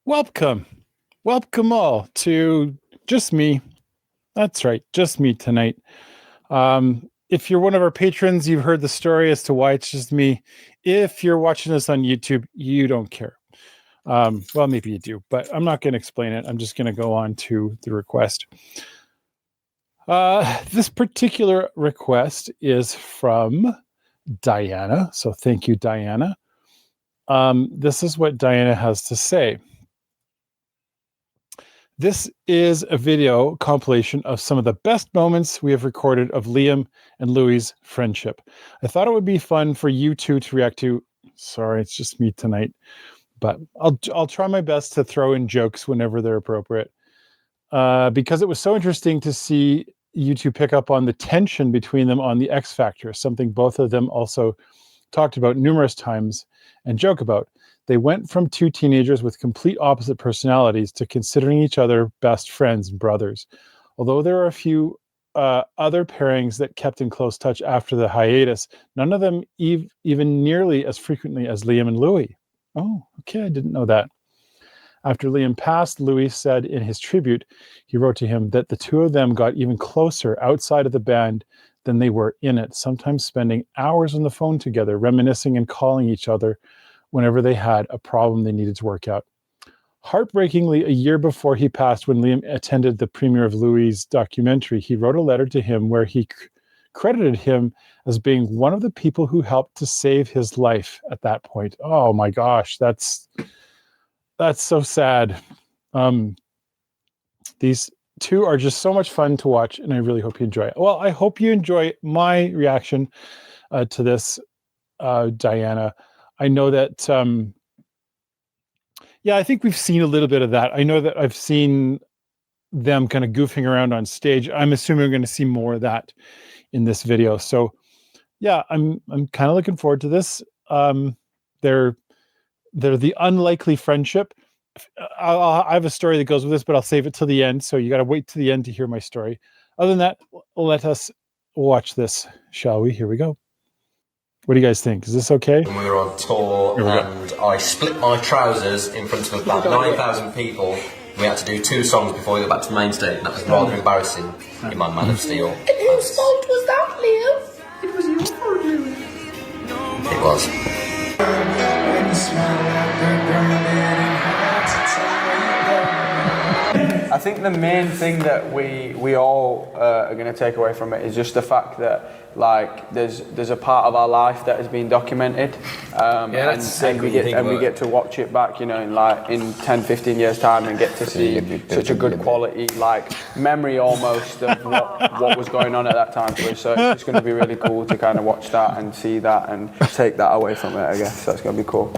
Welcome. Welcome all to just me. That's right, just me tonight. If you're one of our patrons, you've heard the story as to why it's just me. If you're watching this on YouTube, you don't care. Well, maybe you do, but I'm not going to explain it. I'm just going to go on to the request. This particular request is from Diana. So thank you, Diana. This is what Diana has to say. This is a video compilation of some of the best moments we have recorded of Liam and Louie's friendship. I thought it would be fun for you two to react to. Sorry, it's just me tonight, but I'll try my best to throw in jokes whenever they're appropriate. Because it was so interesting to see you two pick up on the tension between them on the X Factor, something both of them also talked about numerous times and joke about. They went from two teenagers with complete opposite personalities to considering each other best friends and brothers. Although there are a few other pairings that kept in close touch after the hiatus, none of them even nearly as frequently as Liam and Louie. Oh, okay, I didn't know that. After Liam passed, Louis said in his tribute, he wrote to him that the two of them got even closer outside of the band than they were in it, sometimes spending hours on the phone together, reminiscing and calling each other whenever they had a problem they needed to work out. Heartbreakingly, a year before he passed, when Liam attended the premiere of Louis' documentary, he wrote a letter to him where he credited him as being one of the people who helped to save his life at that point. Oh my gosh, that's so sad. These two are just so much fun to watch, and I really hope you enjoy it. Well, I hope you enjoy my reaction to this, Diana. I know that, I think we've seen a little bit of that. I know that I've seen them kind of goofing around on stage. I'm assuming we're going to see more of that in this video. So, yeah, I'm kind of looking forward to this. They're the unlikely friendship. I have a story that goes with this, but I'll save it till the end. So you got to wait to the end to hear my story. Other than that, let us watch this, shall we? Here we go. What do you guys think? Is this okay? When we were on tour and I split my trousers in front of about 9,000 people. We had to do 2 songs before we got back to the main stage, and that was rather embarrassing in my Man of Steel. And whose fault was that, Liam? It was your fault, Louis. It was. I think the main thing that we all are going to take away from it is just the fact that like there's a part of our life that has been documented, and we get to watch it back, you know, in 10, 15 years time, and get to see such a good quality like memory almost of what was going on at that time. So it's going to be really cool to kind of watch that and see that and take that away from it, I guess. That's going to be cool.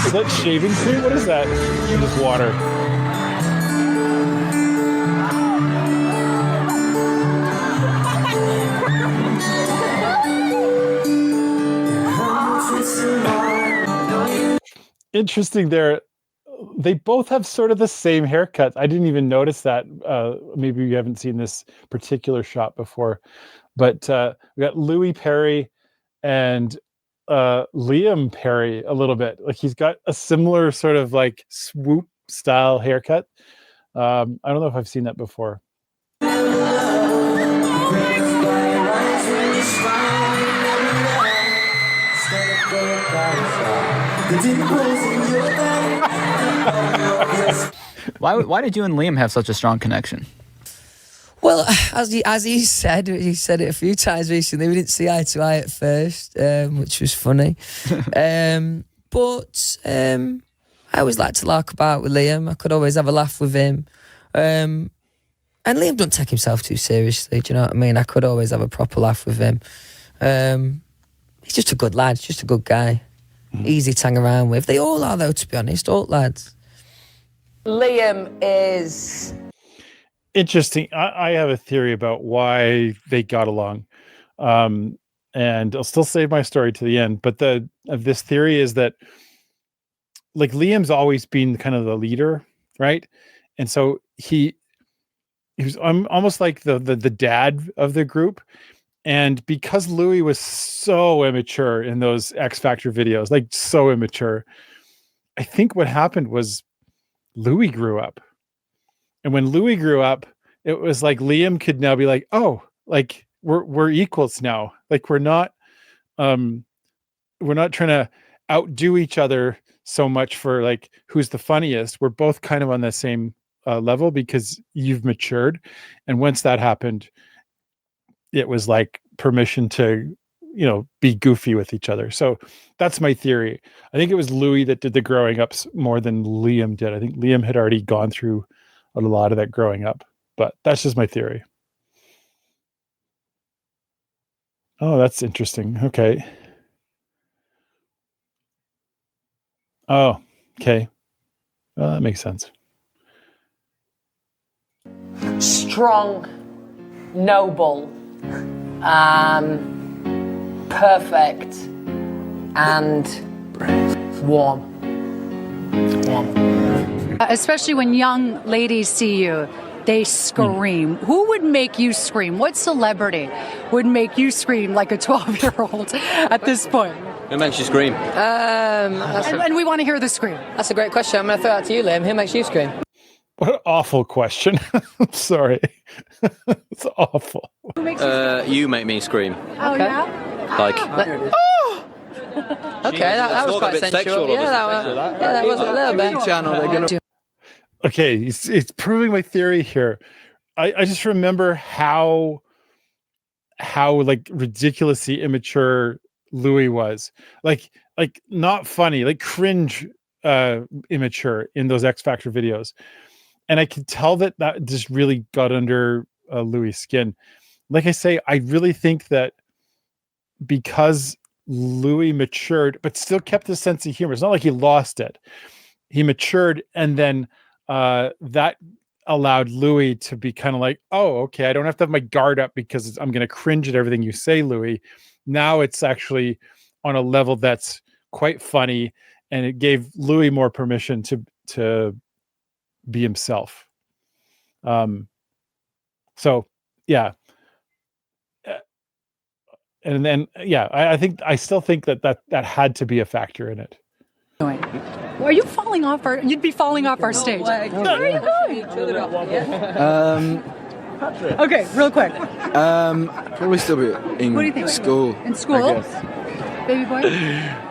Is that shaving cream? What is that? Just water. Interesting there. They both have sort of the same haircut. I didn't even notice that. Maybe you haven't seen this particular shot before. But we got Louis Perry and Liam Perry a little bit. Like he's got a similar sort of like swoop style haircut. I don't know if I've seen that before. Why did you and Liam have such a strong connection? Well, as he said it a few times recently, we didn't see eye to eye at first, which was funny. But I always like to lark about with Liam. I could always have a laugh with him. And Liam don't take himself too seriously, do you know what I mean? I could always have a proper laugh with him. He's just a good lad, just a good guy. Easy to hang around with. They all are, though, to be honest, all lads. Liam is... Interesting. I have a theory about why they got along. And I'll still save my story to the end. But this theory is that like Liam's always been kind of the leader, right? And so he was almost like the dad of the group. And because Louis was so immature in those X Factor videos, like so immature, I think what happened was Louis grew up. And when Louis grew up, it was like Liam could now be like, oh, like we're equals now. Like we're not trying to outdo each other so much for like who's the funniest. We're both kind of on the same level because you've matured. And once that happened, it was like permission to, be goofy with each other. So that's my theory. I think it was Louis that did the growing up more than Liam did. I think Liam had already gone through a lot of that growing up, but that's just my theory. Oh, that's interesting. Okay. Oh, okay. Well, that makes sense. Strong, noble, perfect, and warm. Especially when young ladies see you, they scream. Who would make you scream? What celebrity would make you scream like a 12-year-old at this point? Who makes you scream? And we want to hear the scream. That's a great question. I'm going to throw that to you, Liam. Who makes you scream? What an awful question. I'm sorry. It's awful. Who makes You make me scream. Oh, yeah? Like, Okay, that was quite sensual. Yeah, that was a little bit. Okay, it's proving my theory here. I just remember how like ridiculously immature Louis was. Like not funny, like cringe immature in those X Factor videos. And I could tell that just really got under Louis' skin. Like I say, I really think that because Louis matured, but still kept his sense of humor. It's not like he lost it. He matured, and then that allowed Louis to be kind of like, oh, okay, I don't have to have my guard up because I'm going to cringe at everything you say, Louis. Now it's actually on a level that's quite funny, and it gave Louis more permission to be himself. So yeah. And then, yeah, I still think that had to be a factor in it. Well, are you falling off you'd be falling off our stage. Where are you going? Okay, real quick. Probably still be What do you think? School. In school? Baby boy?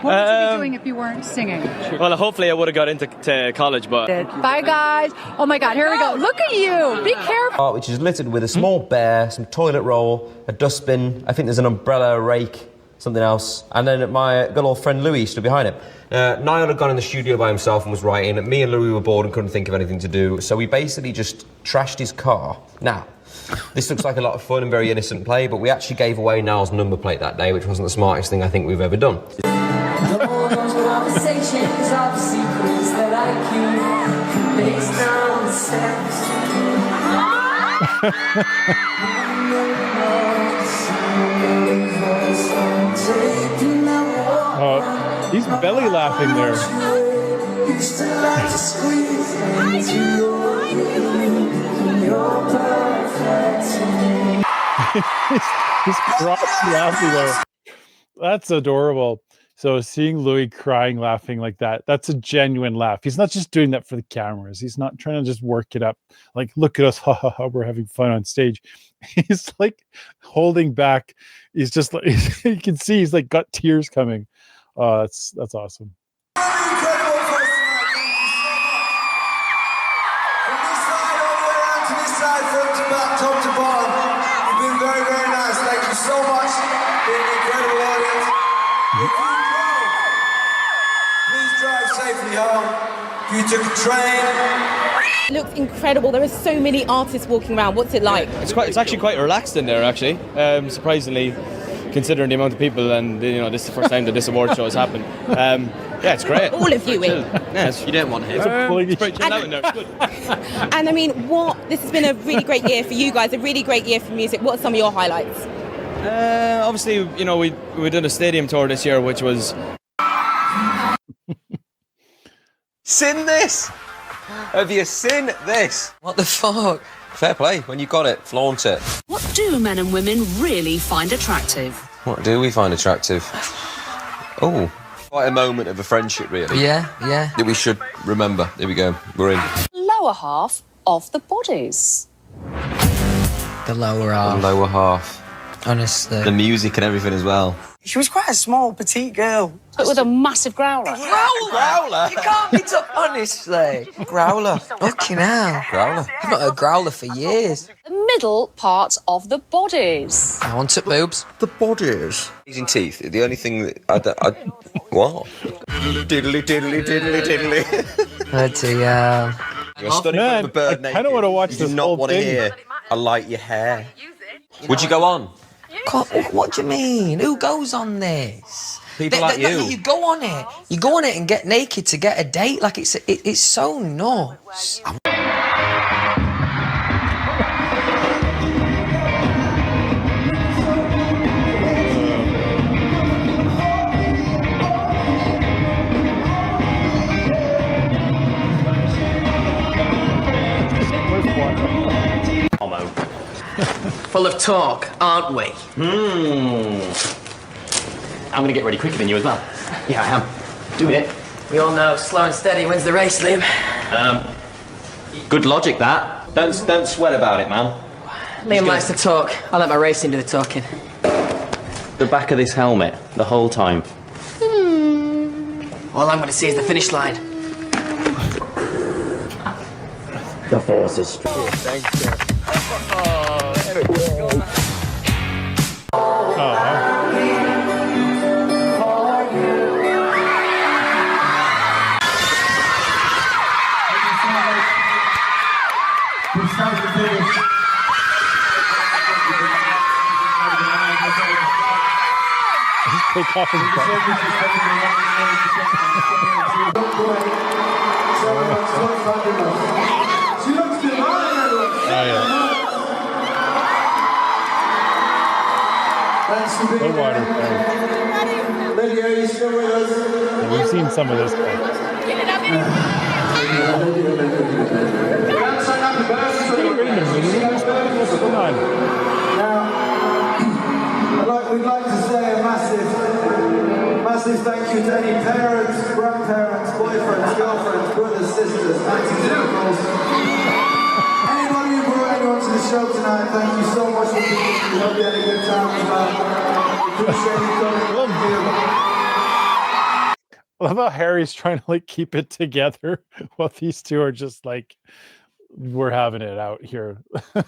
What would you be doing if you weren't singing? well, hopefully I would have got into college, but... Bye, guys. Oh, my God. Here we go. Look at you. Be careful. Which is littered with a small bear, some toilet roll, a dustbin, I think there's an umbrella, a rake, something else, and then my good old friend Louis stood behind it. Niall had gone in the studio by himself and was writing. Me and Louis were bored and couldn't think of anything to do, so we basically just trashed his car. Now, this looks like a lot of fun and very innocent play, but we actually gave away Niall's number plate that day, which wasn't the smartest thing I think we've ever done. He's belly laughing there. he's laughing there. That's adorable. So seeing Louis crying, laughing like that's a genuine laugh. He's not just doing that for the cameras. He's not trying to just work it up. Like, look at us, ha ha ha, we're having fun on stage. He's like holding back. He's just like, you can see he's like got tears coming. That's awesome. Top to bottom, you've been very, very nice. Thank you so much. Been an incredible audience. If you drove, please drive safely home. If you took a train. It looks incredible. There are so many artists walking around. What's it like? It's actually quite relaxed in there, actually. Surprisingly, considering the amount of people, and this is the first time that this award show has happened. Yeah, it's great. All of you in. Yes, you don't want him. It's pretty chill out in there. It's good. And I mean, this has been a really great year for you guys, a really great year for music. What are some of your highlights? Obviously, we did a stadium tour this year, which was... Seen this? Have you seen this? What the fuck? Fair play. When you got it, flaunt it. What do men and women really find attractive? What do we find attractive? Oh, quite a moment of a friendship, really. Yeah. That we should remember. There we go. We're in. Lower half of the bodies. The lower half. The lower half. Honestly. The music and everything as well. She was quite a small, petite girl. But with a massive growler. Growler? You can't be honestly. Growler. Fucking hell. Growler. I've not heard growler for years. The middle part of the bodies. I want it, boobs. The bodies. Using teeth. The only thing that what? Diddly. Bloody hell. You're stunning Man, with a bird I naked. kind of want to watch You this do not whole want to thing. hear. I like your hair. Would you go on? What do you mean? Who goes on this? People like you. You go on it. You go on it and get naked to get a date. Like it's so nuts. Full of talk, aren't we? I'm going to get ready quicker than you as well. Yeah, I am. Doing it. We all know slow and steady wins the race, Liam. Good logic, that. Don't sweat about it, man. Liam likes to talk. I'll let my racing do the talking. The back of this helmet, the whole time. All I'm going to see is the finish line. The force is strong. Thanks, sir. Take off his The water. Lydia, are you still with us? Yeah, we've seen some of this. Wait a minute, what's going on? Now, we'd like to say a massive thank you to any parents, grandparents, boyfriends, girlfriends, brothers, sisters, aunties, uncles. Anybody who brought anyone to the show tonight, thank you so much for being here. We hope you had a good time as well. Appreciate you coming. I love how Harry's trying to like keep it together while these two are just like, we're having it out here. This is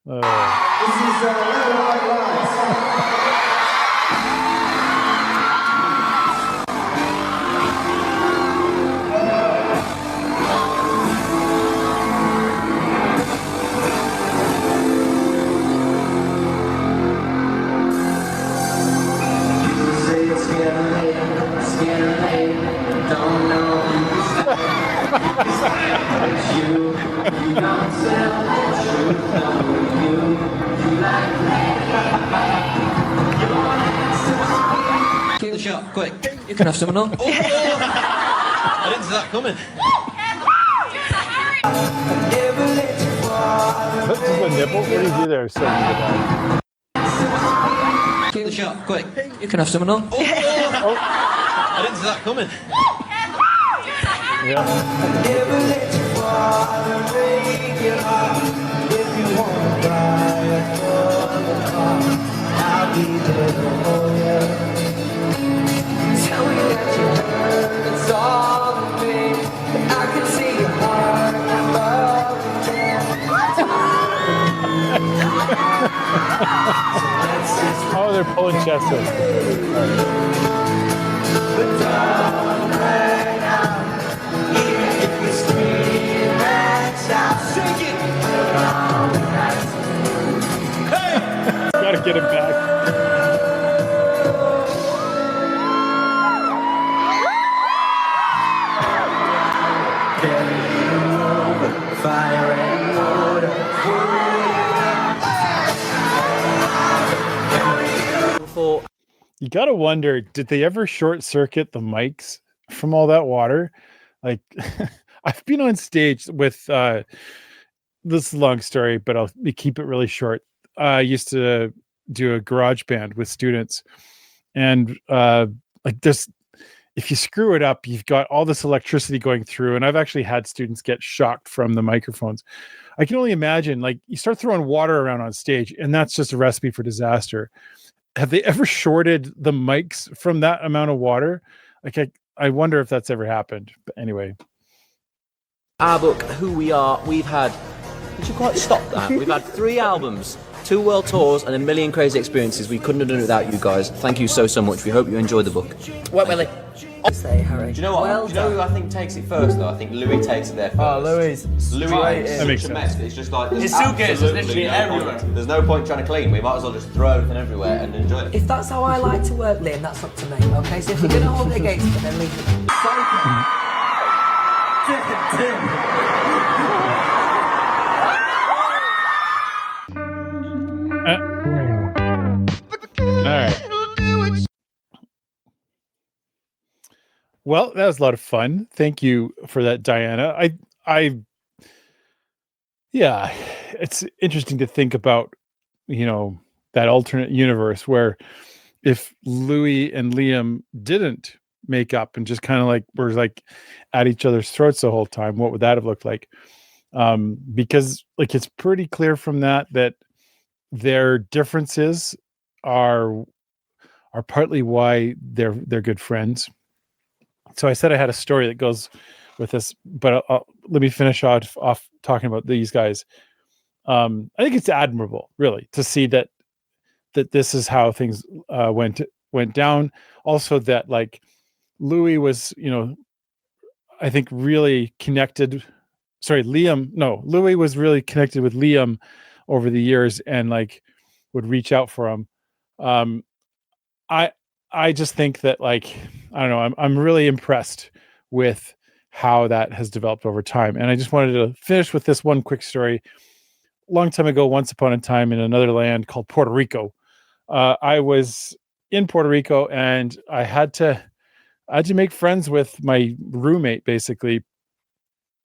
Little White Lies. Keep the shot, quick. You can have some on. I didn't see that coming. This is a nipple. What do you do there? Keep the shot, quick. You can have some on. I didn't see that coming. Tell me that you heard it's all of me. I can see your heart above Oh, they're pulling chests in. the dawn right now. Even if we scream and shout, sing it. Hey! Gotta get him back. Fire and water. You gotta wonder, did they ever short circuit the mics from all that water? Like, I've been on stage with this is a long story, but I'll keep it really short. I used to do a garage band with students, and like this, if you screw it up, you've got all this electricity going through, and I've actually had students get shocked from the microphones. I can only imagine, like, you start throwing water around on stage, and that's just a recipe for disaster. Have they ever shorted the mics from that amount of water? Like, I wonder if that's ever happened. But anyway. Our book, Who We Are, we've had... Did you quite stop that? We've had 3 albums, 2 world tours, and a million crazy experiences. We couldn't have done it without you guys. Thank you so much. We hope you enjoyed the book. Wet Willie. Say, Harry. Do you know what? Well do you know who I think takes it first, though? I think Louis takes it there first. Oh, Louis. Louis That makes is such a sense. mess. It's just like... His suitcase is literally everywhere. There's no point trying to clean. We might as well just throw everything everywhere and enjoy it. If that's how I like to work, Liam, that's up to me, okay? So if you're going to hold it against me, then leave it. All right. Well, that was a lot of fun. Thank you for that, Diana. Yeah, it's interesting to think about, that alternate universe where if Louis and Liam didn't make up and just kind of like were like at each other's throats the whole time, what would that have looked like? Because like it's pretty clear from that their differences are partly why they're good friends. So I said I had a story that goes with this, but let me finish off talking about these guys. I think it's admirable, really, to see that this is how things went down. Also, that like Louis was, I think really connected. Louis was really connected with Liam over the years and like would reach out for him. I just think that, like, I don't know, I'm really impressed with how that has developed over time. And I just wanted to finish with this one quick story. Long time ago, once upon a time in another land called Puerto Rico, I was in Puerto Rico and I had to make friends with my roommate, basically.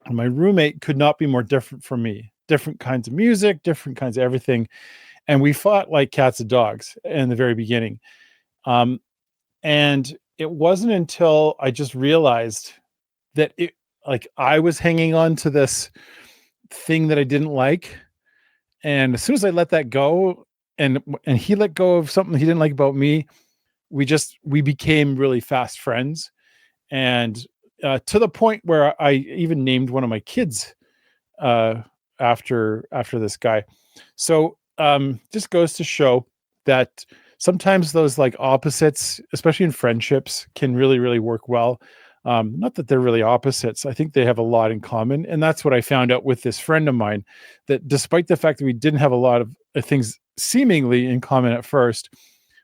And my roommate could not be more different from me. Different kinds of music, different kinds of everything. And we fought like cats and dogs in the very beginning. And it wasn't until I just realized that I was hanging on to this thing that I didn't like. And as soon as I let that go and he let go of something he didn't like about me, we became really fast friends. And to the point where I even named one of my kids after this guy. So just goes to show that sometimes those like opposites, especially in friendships, can really, really work well. Not that they're really opposites. I think they have a lot in common. And that's what I found out with this friend of mine, that despite the fact that we didn't have a lot of things seemingly in common at first,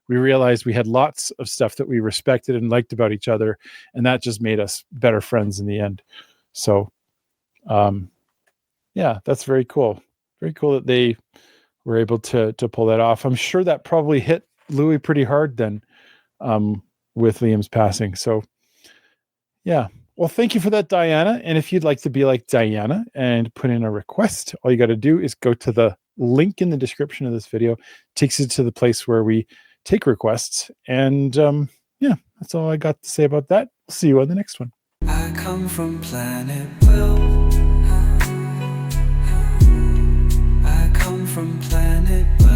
we realized we had lots of stuff that we respected and liked about each other. And that just made us better friends in the end. So, yeah, that's very cool. Very cool that they were able to pull that off. I'm sure that probably hit Louis pretty hard then with Liam's passing. So yeah, well, thank you for that, Diana. And if you'd like to be like Diana and put in a request, all you got to do is go to the link in the description of this video. It takes you to the place where we take requests. And yeah, that's all I got to say about that. See you on the next one. I come from planet Will. I come from planet Will.